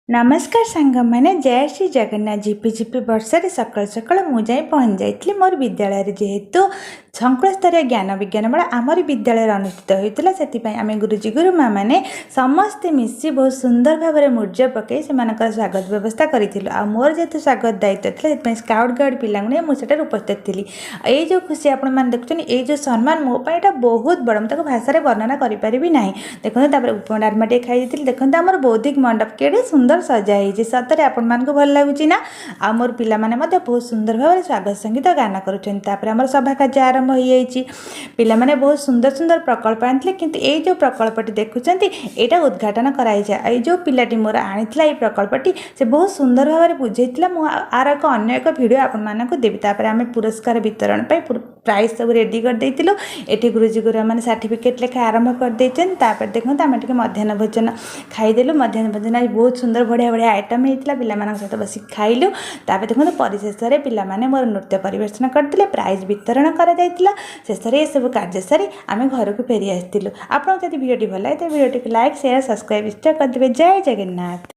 नमस्कार सांग मैंने जय श्री जगन्नाथ झिपिझिपि वर्षा सकाल सकाल मुझे पहुँच जाइए मोर विद्यालय जेहेतु संकुल स्तरीय ज्ञान विज्ञान मेला आमरी विद्यालय अनुष्ठित होता से आम गुरुजी गुरुमा मैंने समस्ते मिसी बहुत सुंदर भाव में मूर्ज पकई से स्वागत व्यवस्था करूँ आ मोर जेहतु स्वागत दायित्व था स्काउट गार्ड पिला मुझे उपस्थित थी ये जो खुशी आप देखुं ये जो सम्मान मोपाई बहुत बड़ मुझे भाषा वर्णना करें ना देखते उपमा डालमा टे खाई देखते आम बौद्धिक मंडप केड़े सुंदर सजाई सतरे आपण मानक भल लगुच ना आ मोर पिला माने मध्य बहुत सुंदर भाव स्वागत संगीत गान करुँच सभा कार्य आरंभ हो जाइए पिला माने बहुत सुंदर सुंदर प्रकल्प आनी किंतु ये जो प्रकल्पटी देखुं यहाँ उद्घाटन कराई जाए जो पिलाटी मोर आनी ये प्रकल्पटी से बहुत सुंदर भाव में बुझेला आर एक अन्य एक भिडियो आपको देवी आम पुरस्कार वितरण प्राइज सब रेडी कर देइतिलो एठी गुरुजी गुरुआ माने सर्टिफिकेट लेखा आरंभ कर देछन तापर देखो आम टिके मध्याह्न भोजन खाईदेलु मध्याह्न भोजन आज बहुत सुंदर बढ़िया बढ़िया आइटम होता पिला सहित बस खाइलु तापर देखो परिशेष में पिला माने मोर नृत्य परिवेषण करते प्राइज वितरण कर शेष में सब कार्य सारी आम घर को फेरी आसलु आपको जब भिडियो भल लगे तो भिडियो लाइक शेयर सब्सक्राइब इष्ट करदे। जय जगन्नाथ।